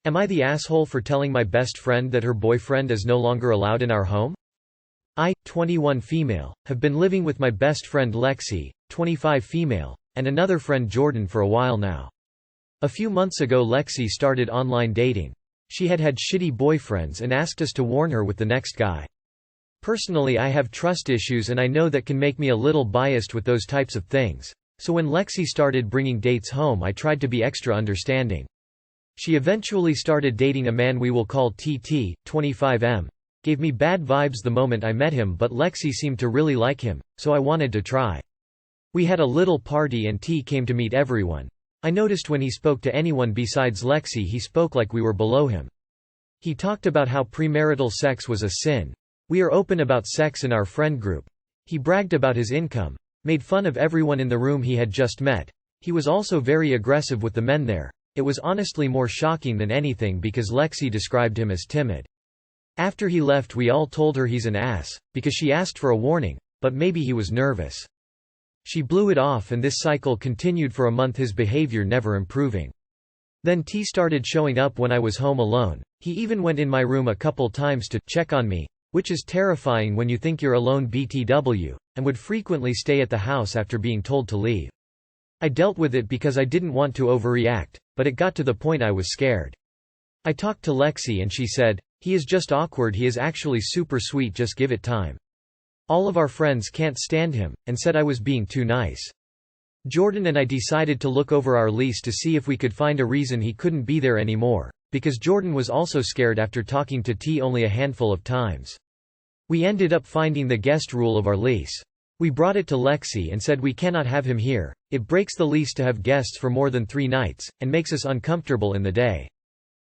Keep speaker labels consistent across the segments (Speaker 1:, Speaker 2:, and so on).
Speaker 1: Am I the asshole for telling my best friend that her boyfriend is no longer allowed in our home? I, 21 female, have been living with my best friend Lexi, 25 female, and another friend Jordan for a while now. A few months ago Lexi started online dating. She had shitty boyfriends and asked us to warn her with the next guy. Personally, I have trust issues and I know that can make me a little biased with those types of things. So when Lexi started bringing dates home, I tried to be extra understanding. She eventually started dating a man we will call TT, 25M. Gave me bad vibes the moment I met him, but Lexi seemed to really like him, so I wanted to try. We had a little party and T came to meet everyone. I noticed when he spoke to anyone besides Lexi he spoke like we were below him. He talked about how premarital sex was a sin. We are open about sex in our friend group. He bragged about his income. Made fun of everyone in the room he had just met. He was also very aggressive with the men there. It was honestly more shocking than anything because Lexi described him as timid. After he left we all told her he's an ass, because she asked for a warning, but maybe he was nervous. She blew it off and this cycle continued for a month, his behavior never improving. Then T started showing up when I was home alone. He even went in my room a couple times to check on me, which is terrifying when you think you're alone BTW, and would frequently stay at the house after being told to leave. I dealt with it because I didn't want to overreact, but it got to the point I was scared. I talked to Lexi and she said, "He is just awkward, he is actually super sweet, just give it time." All of our friends can't stand him, and said I was being too nice. Jordan and I decided to look over our lease to see if we could find a reason he couldn't be there anymore, because Jordan was also scared after talking to T only a handful of times. We ended up finding the guest rule of our lease. We brought it to Lexi and said we cannot have him here, it breaks the lease to have guests for more than 3 nights, and makes us uncomfortable in the day.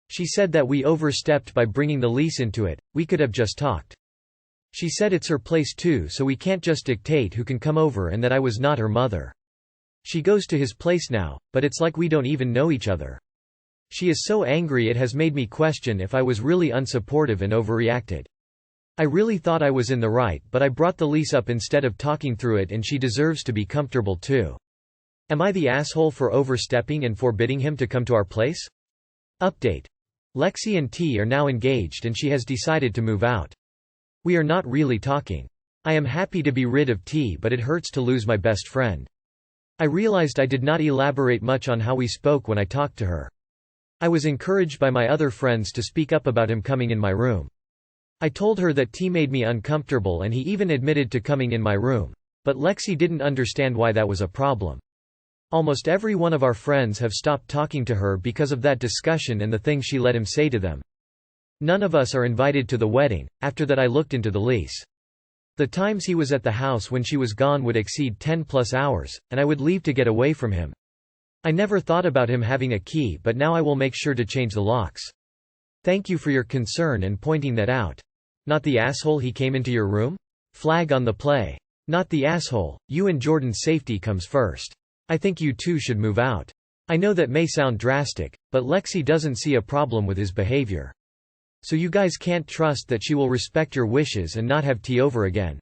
Speaker 1: She said that we overstepped by bringing the lease into it, we could have just talked. She said it's her place too, so we can't just dictate who can come over, and that I was not her mother. She goes to his place now, but it's like we don't even know each other. She is so angry it has made me question if I was really unsupportive and overreacted. I really thought I was in the right, but I brought the lease up instead of talking through it, and she deserves to be comfortable too. Am I the asshole for overstepping and forbidding him to come to our place? Update. Lexi and T are now engaged and she has decided to move out. We are not really talking. I am happy to be rid of T, but it hurts to lose my best friend. I realized I did not elaborate much on how we spoke when I talked to her. I was encouraged by my other friends to speak up about him coming in my room. I told her that T made me uncomfortable and he even admitted to coming in my room. But Lexi didn't understand why that was a problem. Almost every one of our friends have stopped talking to her because of that discussion and the things she let him say to them. None of us are invited to the wedding. After that I looked into the lease. The times he was at the house when she was gone would exceed 10+ hours, and I would leave to get away from him. I never thought about him having a key, but now I will make sure to change the locks. Thank you for your concern and pointing that out. Not the asshole he came into your room? Flag on the play. Not the asshole, you and Jordan's safety comes first. I think you two should move out. I know that may sound drastic, but Lexi doesn't see a problem with his behavior. So you guys can't trust that she will respect your wishes and not have T over again.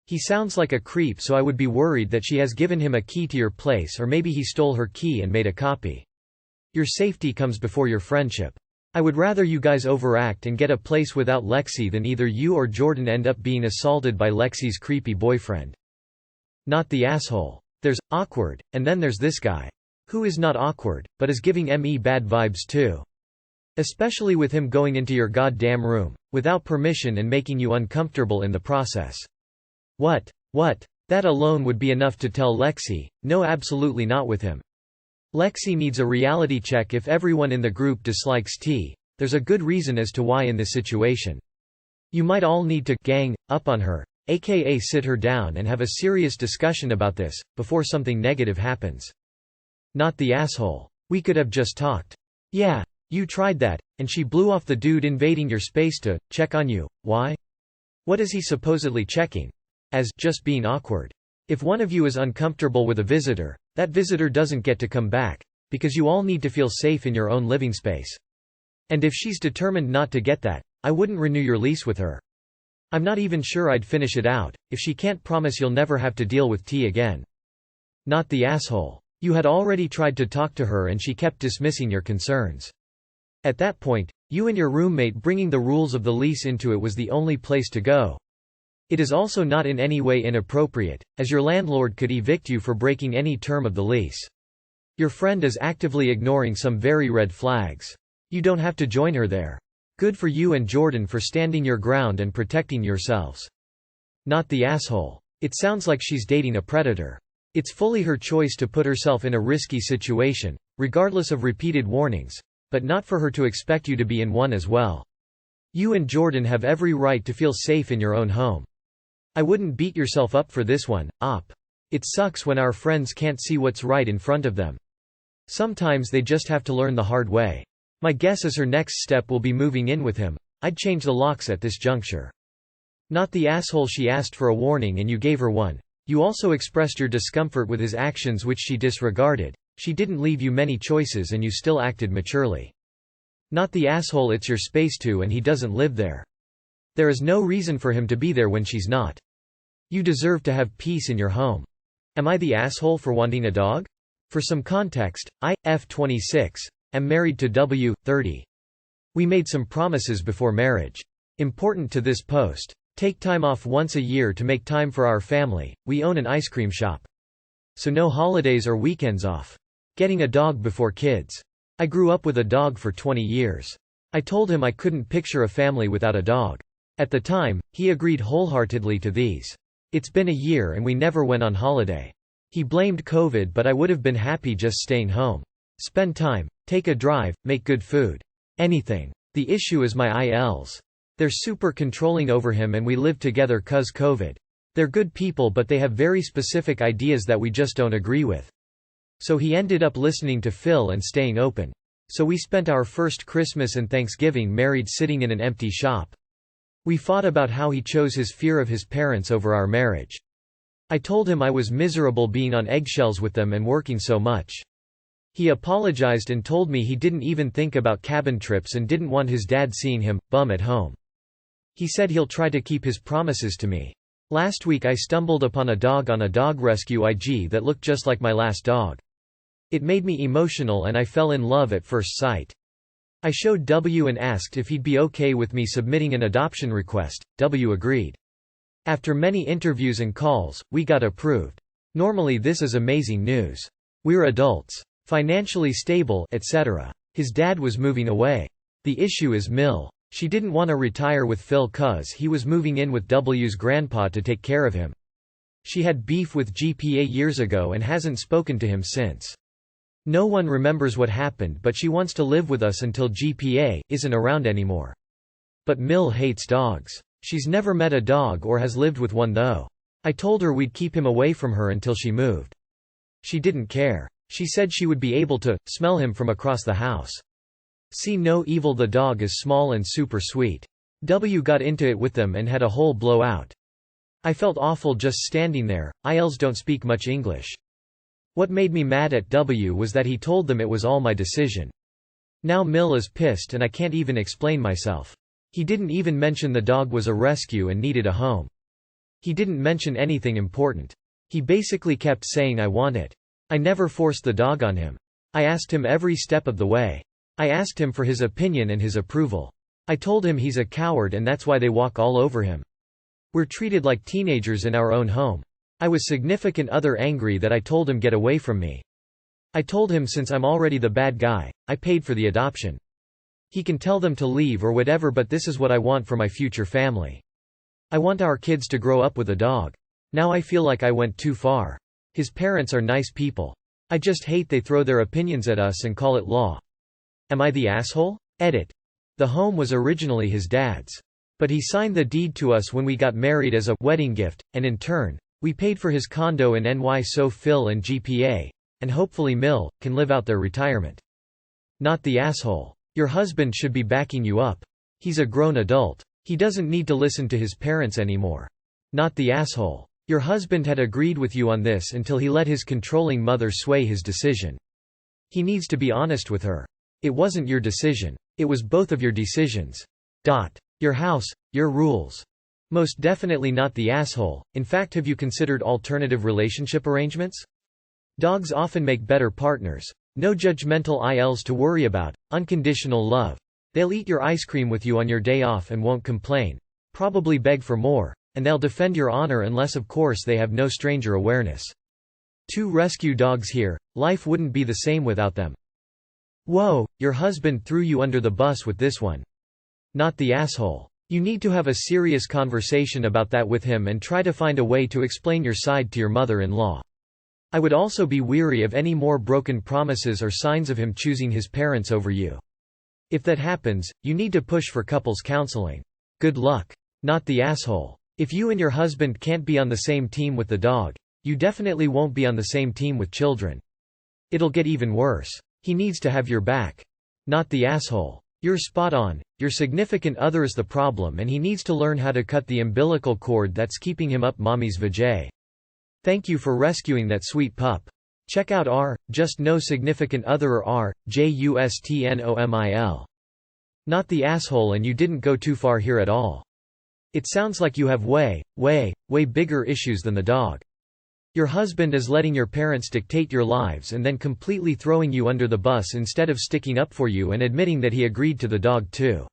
Speaker 1: He sounds like a creep, so I would be worried that she has given him a key to your place, or maybe he stole her key and made a copy. Your safety comes before your friendship. I would rather you guys overact and get a place without Lexi than either you or Jordan end up being assaulted by Lexi's creepy boyfriend. Not the asshole. There's awkward, and then there's this guy. Who is not awkward, but is giving me bad vibes too. Especially with him going into your goddamn room, without permission and making you uncomfortable in the process. What? That alone would be enough to tell Lexi, no, absolutely not with him. Lexi needs a reality check. If everyone in the group dislikes T, there's a good reason as to why in this situation. You might all need to gang up on her, aka sit her down and have a serious discussion about this, before something negative happens. Not the asshole. We could have just talked. Yeah, you tried that, and she blew off the dude invading your space to check on you. Why? What is he supposedly checking? As just being awkward. If one of you is uncomfortable with a visitor, that visitor doesn't get to come back, because you all need to feel safe in your own living space. And if she's determined not to get that, I wouldn't renew your lease with her. I'm not even sure I'd finish it out, if she can't promise you'll never have to deal with T again. Not the asshole. You had already tried to talk to her and she kept dismissing your concerns. At that point, you and your roommate bringing the rules of the lease into it was the only place to go. It is also not in any way inappropriate, as your landlord could evict you for breaking any term of the lease. Your friend is actively ignoring some very red flags. You don't have to join her there. Good for you and Jordan for standing your ground and protecting yourselves. Not the asshole. It sounds like she's dating a predator. It's fully her choice to put herself in a risky situation, regardless of repeated warnings, but not for her to expect you to be in one as well. You and Jordan have every right to feel safe in your own home. I wouldn't beat yourself up for this one, op. It sucks when our friends can't see what's right in front of them. Sometimes they just have to learn the hard way. My guess is her next step will be moving in with him. I'd change the locks at this juncture. Not the asshole. She asked for a warning and you gave her one. You also expressed your discomfort with his actions which she disregarded. She didn't leave you many choices and you still acted maturely. Not the asshole. It's your space too and he doesn't live there. There is no reason for him to be there when she's not. You deserve to have peace in your home. Am I the asshole for wanting a dog? For some context, I, F 26, am married to W, 30. We made some promises before marriage. Important to this post. Take time off once a year to make time for our family. We own an ice cream shop. So no holidays or weekends off. Getting a dog before kids. I grew up with a dog for 20 years. I told him I couldn't picture a family without a dog. At the time, he agreed wholeheartedly to these. It's been a year and we never went on holiday. He blamed COVID, but I would have been happy just staying home. Spend time, take a drive, make good food. Anything. The issue is my ILs. They're super controlling over him and we live together 'cause COVID. They're good people but they have very specific ideas that we just don't agree with. So he ended up listening to Phil and staying open. So we spent our first Christmas and Thanksgiving married sitting in an empty shop. We fought about how he chose his fear of his parents over our marriage. I told him I was miserable being on eggshells with them and working so much. He apologized and told me he didn't even think about cabin trips and didn't want his dad seeing him, bum at home. He said he'll try to keep his promises to me. Last week I stumbled upon a dog on a dog rescue IG that looked just like my last dog. It made me emotional and I fell in love at first sight. I showed W and asked if he'd be okay with me submitting an adoption request. W agreed. After many interviews and calls, we got approved. Normally this is amazing news. We're adults, financially stable, etc. His dad was moving away. The issue is Mill. She didn't want to retire with Phil 'cause he was moving in with W's grandpa to take care of him. She had beef with GPA years ago and hasn't spoken to him since. No one remembers what happened, but she wants to live with us until GPA isn't around anymore. But Mill hates dogs. She's never met a dog or has lived with one though. I told her we'd keep him away from her until she moved. She didn't care. She said she would be able to smell him from across the house. See no evil. The dog is small and super sweet. W got into it with them and had a whole blowout. I felt awful just standing there. ILs don't speak much English. What made me mad at W was that he told them it was all my decision. Now Mill is pissed and I can't even explain myself. He didn't even mention the dog was a rescue and needed a home. He didn't mention anything important. He basically kept saying I want it. I never forced the dog on him. I asked him every step of the way. I asked him for his opinion and his approval. I told him he's a coward and that's why they walk all over him. We're treated like teenagers in our own home. I was significant other angry that I told him get away from me. I told him since I'm already the bad guy, I paid for the adoption. He can tell them to leave or whatever, but this is what I want for my future family. I want our kids to grow up with a dog. Now I feel like I went too far. His parents are nice people. I just hate they throw their opinions at us and call it law. Am I the asshole? Edit. The home was originally his dad's. But he signed the deed to us when we got married as a wedding gift, and in turn, we paid for his condo in NY so Phil and GPA, and hopefully Mill, can live out their retirement. Not the asshole. Your husband should be backing you up. He's a grown adult. He doesn't need to listen to his parents anymore. Not the asshole. Your husband had agreed with you on this until he let his controlling mother sway his decision. He needs to be honest with her. It wasn't your decision. It was both of your decisions. Your house, your rules. Most definitely not the asshole. In fact, have you considered alternative relationship arrangements? Dogs often make better partners. No judgmental ILs to worry about, unconditional love. They'll eat your ice cream with you on your day off and won't complain. Probably beg for more. And they'll defend your honor unless of course they have no stranger awareness. 2 rescue dogs here, life wouldn't be the same without them. Whoa, your husband threw you under the bus with this one. Not the asshole. You need to have a serious conversation about that with him and try to find a way to explain your side to your mother-in-law. I would also be weary of any more broken promises or signs of him choosing his parents over you. If that happens, you need to push for couples counseling. Good luck. Not the asshole. If you and your husband can't be on the same team with the dog, you definitely won't be on the same team with children. It'll get even worse. He needs to have your back. Not the asshole. You're spot on, your significant other is the problem and he needs to learn how to cut the umbilical cord that's keeping him up mommy's vajay. Thank you for rescuing that sweet pup. Check out Just No Significant Other or JUSTNOMIL. Not the asshole, and you didn't go too far here at all. It sounds like you have way bigger issues than the dog. Your husband is letting your parents dictate your lives and then completely throwing you under the bus instead of sticking up for you and admitting that he agreed to the dog too.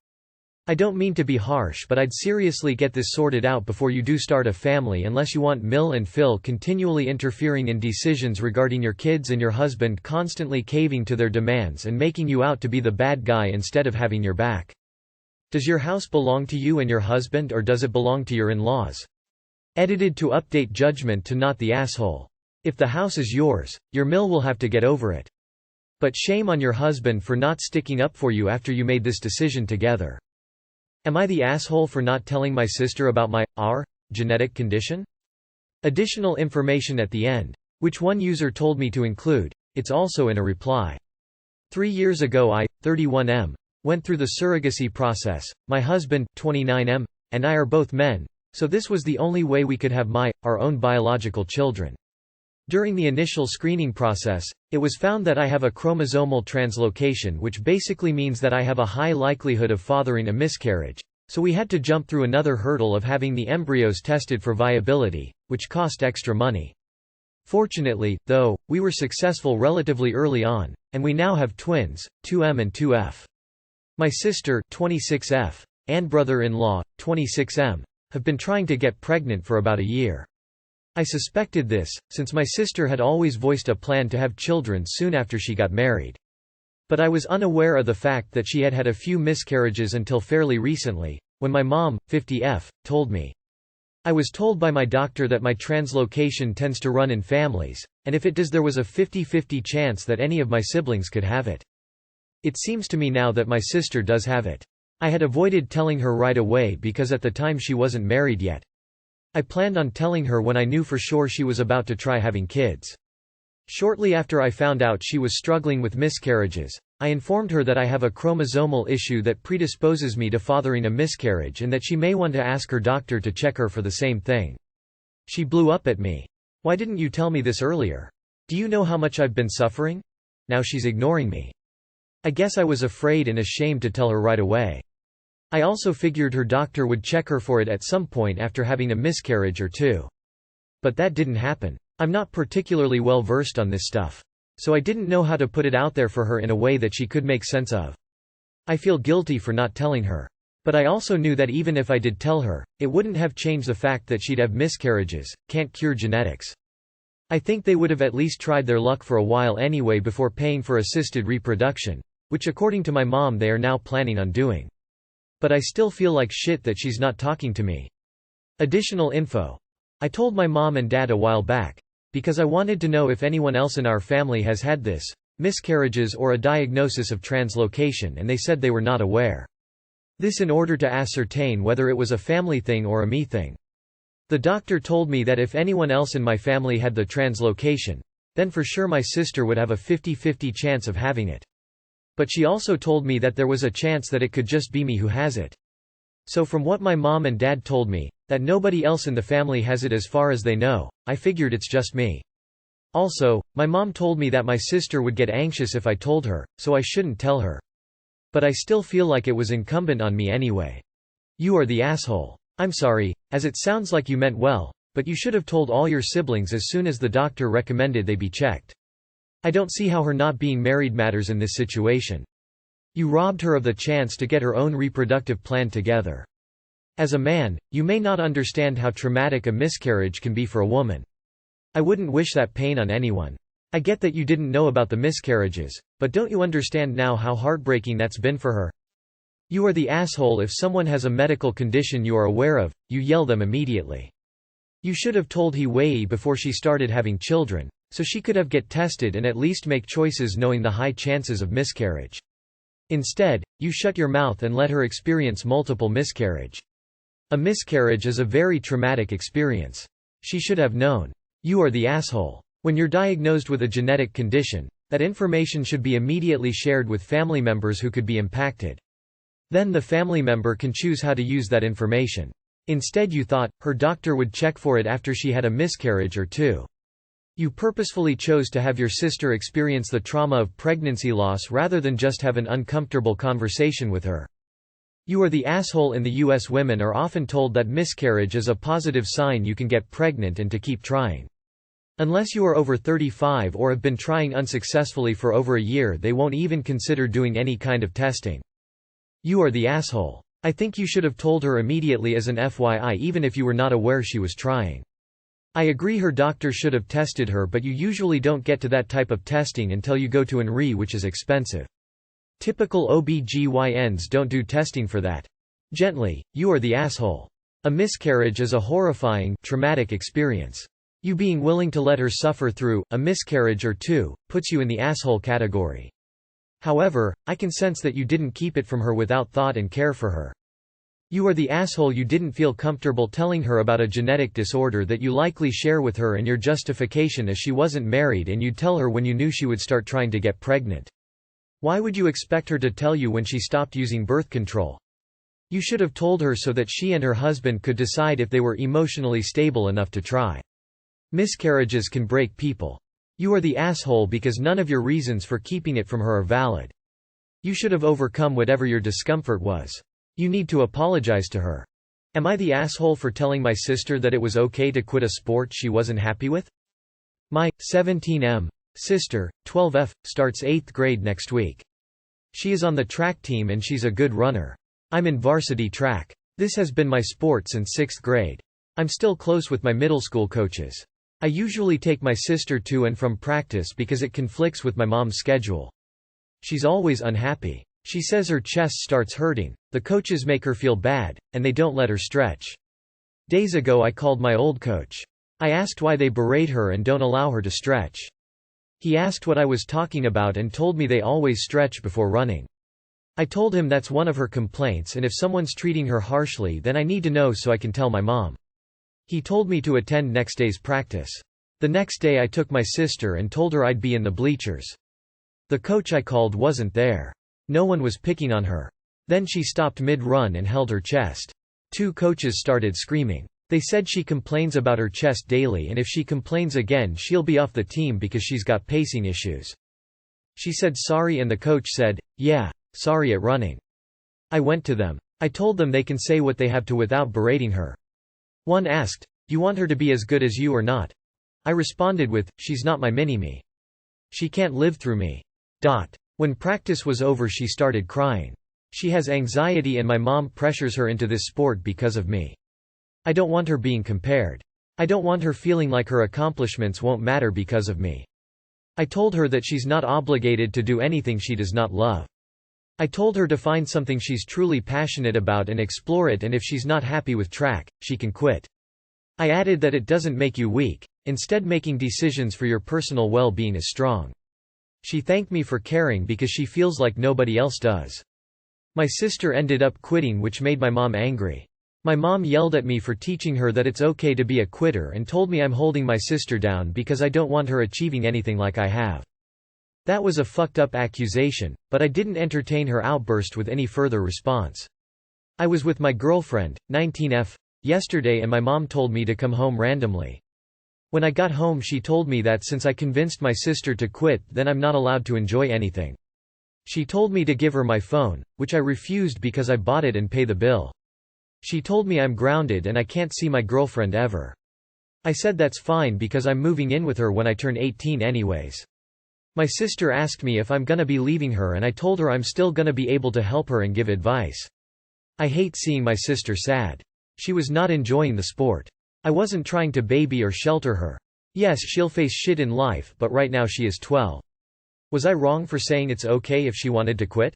Speaker 1: I don't mean to be harsh, but I'd seriously get this sorted out before you do start a family, unless you want Mill and Phil continually interfering in decisions regarding your kids and your husband constantly caving to their demands and making you out to be the bad guy instead of having your back. Does your house belong to you and your husband, or does it belong to your in-laws? Edited to update judgment to not the asshole. If the house is yours, your Mill will have to get over it. But shame on your husband for not sticking up for you after you made this decision together. Am I the asshole for not telling my sister about my genetic condition? Additional information at the end, which one user told me to include. It's also in a reply. 3 years ago I, 31M, went through the surrogacy process. My husband, 29M, and I are both men, so this was the only way we could have our own biological children. During the initial screening process, it was found that I have a chromosomal translocation, which basically means that I have a high likelihood of fathering a miscarriage, so we had to jump through another hurdle of having the embryos tested for viability, which cost extra money. Fortunately, though, we were successful relatively early on, and we now have twins, 2M and 2F. My sister, 26F, and brother-in-law, 26M, have been trying to get pregnant for about a year. I suspected this, since my sister had always voiced a plan to have children soon after she got married. But I was unaware of the fact that she had had a few miscarriages until fairly recently, when my mom, 50F, told me. I was told by my doctor that my translocation tends to run in families, and if it does, there was a 50-50 chance that any of my siblings could have it. It seems to me now that my sister does have it. I had avoided telling her right away because at the time she wasn't married yet. I planned on telling her when I knew for sure she was about to try having kids. Shortly after I found out she was struggling with miscarriages, I informed her that I have a chromosomal issue that predisposes me to fathering a miscarriage and that she may want to ask her doctor to check her for the same thing. She blew up at me. Why didn't you tell me this earlier? Do you know how much I've been suffering? Now she's ignoring me. I guess I was afraid and ashamed to tell her right away. I also figured her doctor would check her for it at some point after having a miscarriage or two. But that didn't happen. I'm not particularly well versed on this stuff, so I didn't know how to put it out there for her in a way that she could make sense of. I feel guilty for not telling her. But I also knew that even if I did tell her, it wouldn't have changed the fact that she'd have miscarriages, can't cure genetics. I think they would have at least tried their luck for a while anyway before paying for assisted reproduction, which according to my mom they are now planning on doing. But I still feel like shit that she's not talking to me. Additional info. I told my mom and dad a while back, because I wanted to know if anyone else in our family has had this, miscarriages or a diagnosis of translocation, and they said they were not aware. This in order to ascertain whether it was a family thing or a me thing. The doctor told me that if anyone else in my family had the translocation, then for sure my sister would have a 50-50 chance of having it. But she also told me that there was a chance that it could just be me who has it. So from what my mom and dad told me, that nobody else in the family has it as far as they know, I figured it's just me. Also, my mom told me that my sister would get anxious if I told her, so I shouldn't tell her. But I still feel like it was incumbent on me anyway. You are the asshole. I'm sorry, as it sounds like you meant well, but you should have told all your siblings as soon as the doctor recommended they be checked. I don't see how her not being married matters in this situation. You robbed her of the chance to get her own reproductive plan together. As a man, you may not understand how traumatic a miscarriage can be for a woman. I wouldn't wish that pain on anyone. I get that you didn't know about the miscarriages, but don't you understand now how heartbreaking that's been for her? You are the asshole. If someone has a medical condition you are aware of, you yell them immediately. You should have told her way before she started having children, so she could have get tested and at least make choices knowing the high chances of miscarriage. Instead, you shut your mouth and let her experience multiple miscarriage. A miscarriage is a very traumatic experience. She should have known. You are the asshole. When you're diagnosed with a genetic condition, that information should be immediately shared with family members who could be impacted. Then the family member can choose how to use that information. Instead you thought, her doctor would check for it after she had a miscarriage or two. You purposefully chose to have your sister experience the trauma of pregnancy loss rather than just have an uncomfortable conversation with her. You are the asshole. In the US, women are often told that miscarriage is a positive sign you can get pregnant and to keep trying. Unless you are over 35 or have been trying unsuccessfully for over a year, they won't even consider doing any kind of testing. You are the asshole. I think you should have told her immediately as an FYI, even if you were not aware she was trying. I agree her doctor should have tested her, but you usually don't get to that type of testing until you go to an RE, which is expensive. Typical OBGYNs don't do testing for that. Gently, you are the asshole. A miscarriage is a horrifying, traumatic experience. You being willing to let her suffer through a miscarriage or two puts you in the asshole category. However, I can sense that you didn't keep it from her without thought and care for her. You are the asshole. You didn't feel comfortable telling her about a genetic disorder that you likely share with her, and your justification is she wasn't married and you'd tell her when you knew she would start trying to get pregnant. Why would you expect her to tell you when she stopped using birth control? You should have told her so that she and her husband could decide if they were emotionally stable enough to try. Miscarriages can break people. You are the asshole because none of your reasons for keeping it from her are valid. You should have overcome whatever your discomfort was. You need to apologize to her. Am I the asshole for telling my sister that it was okay to quit a sport she wasn't happy with? My 17M sister, 12F, starts 8th grade next week. She is on the track team and she's a good runner. I'm in varsity track. This has been my sport since 6th grade. I'm still close with my middle school coaches. I usually take my sister to and from practice because it conflicts with my mom's schedule. She's always unhappy. She says her chest starts hurting. The coaches make her feel bad, and they don't let her stretch. Days ago I called my old coach. I asked why they berate her and don't allow her to stretch. He asked what I was talking about and told me they always stretch before running. I told him that's one of her complaints, and if someone's treating her harshly then I need to know so I can tell my mom. He told me to attend next day's practice. The next day I took my sister and told her I'd be in the bleachers. The coach I called wasn't there. No one was picking on her. Then she stopped mid-run and held her chest. 2 coaches started screaming. They said she complains about her chest daily and if she complains again she'll be off the team because she's got pacing issues. She said sorry and the coach said, "Yeah, sorry at running." I went to them. I told them they can say what they have to without berating her. One asked, "You want her to be as good as you or not?" I responded with, "She's not my mini-me. She can't live through me." When practice was over she started crying. She has anxiety and my mom pressures her into this sport because of me. I don't want her being compared. I don't want her feeling like her accomplishments won't matter because of me. I told her that she's not obligated to do anything she does not love. I told her to find something she's truly passionate about and explore it, and if she's not happy with track, she can quit. I added that it doesn't make you weak. Instead, making decisions for your personal well-being is strong. She thanked me for caring because she feels like nobody else does. My sister ended up quitting, which made my mom angry. My mom yelled at me for teaching her that it's okay to be a quitter and told me I'm holding my sister down because I don't want her achieving anything like I have. That was a fucked up accusation, but I didn't entertain her outburst with any further response. I was with my girlfriend, 19F, yesterday and my mom told me to come home randomly. When I got home she told me that since I convinced my sister to quit then I'm not allowed to enjoy anything. She told me to give her my phone, which I refused because I bought it and pay the bill. She told me I'm grounded and I can't see my girlfriend ever. I said that's fine because I'm moving in with her when I turn 18 anyways. My sister asked me if I'm gonna be leaving her and I told her I'm still gonna be able to help her and give advice. I hate seeing my sister sad. She was not enjoying the sport. I wasn't trying to baby or shelter her. Yes, she'll face shit in life, but right now she is 12. Was I wrong for saying it's okay if she wanted to quit?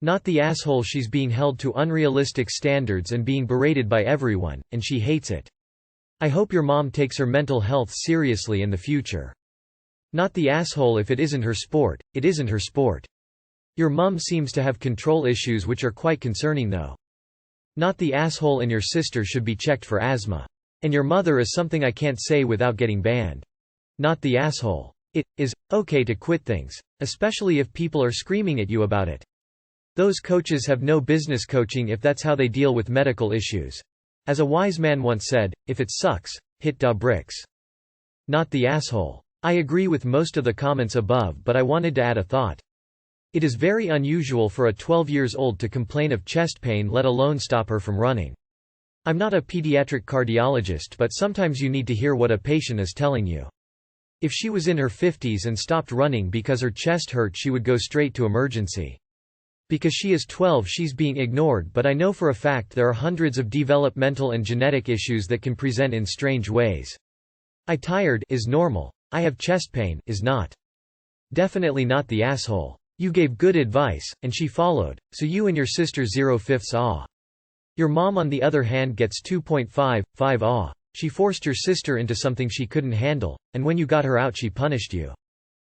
Speaker 1: Not the asshole, she's being held to unrealistic standards and being berated by everyone, and she hates it. I hope your mom takes her mental health seriously in the future. Not the asshole, if it isn't her sport, it isn't her sport. Your mom seems to have control issues which are quite concerning though. Not the asshole, and your sister should be checked for asthma. And your mother is something I can't say without getting banned. Not the asshole. It is okay to quit things, especially if people are screaming at you about it. Those coaches have no business coaching if that's how they deal with medical issues. As a wise man once said, if it sucks, hit da bricks. Not the asshole. I agree with most of the comments above, but I wanted to add a thought. It is very unusual for a 12-year-old to complain of chest pain, let alone stop her from running. I'm not a pediatric cardiologist, but sometimes you need to hear what a patient is telling you. If she was in her 50s and stopped running because her chest hurt, she would go straight to emergency. Because she is 12, she's being ignored, but I know for a fact there are hundreds of developmental and genetic issues that can present in strange ways. I tired is normal. I have chest pain is not. Definitely not the asshole. You gave good advice, and she followed, so you and your sister 0.5 aw. Your mom on the other hand gets 2.5 aw. She forced your sister into something she couldn't handle, and when you got her out she punished you.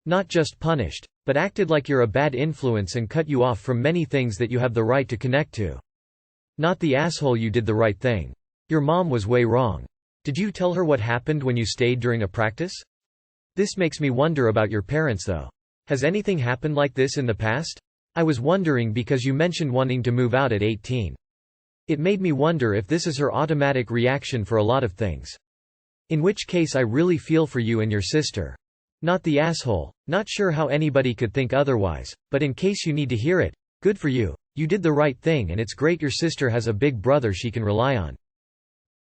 Speaker 1: Not just punished, but acted like you're a bad influence and cut you off from many things that you have the right to connect to. Not the asshole, you did the right thing. Your mom was way wrong. Did you tell her what happened when you stayed during a practice? This makes me wonder about your parents though. Has anything happened like this in the past? I was wondering because you mentioned wanting to move out at 18. It made me wonder if this is her automatic reaction for a lot of things. In which case I really feel for you and your sister. Not the asshole. Not sure how anybody could think otherwise, but in case you need to hear it, good for you. You did the right thing, and it's great your sister has a big brother she can rely on.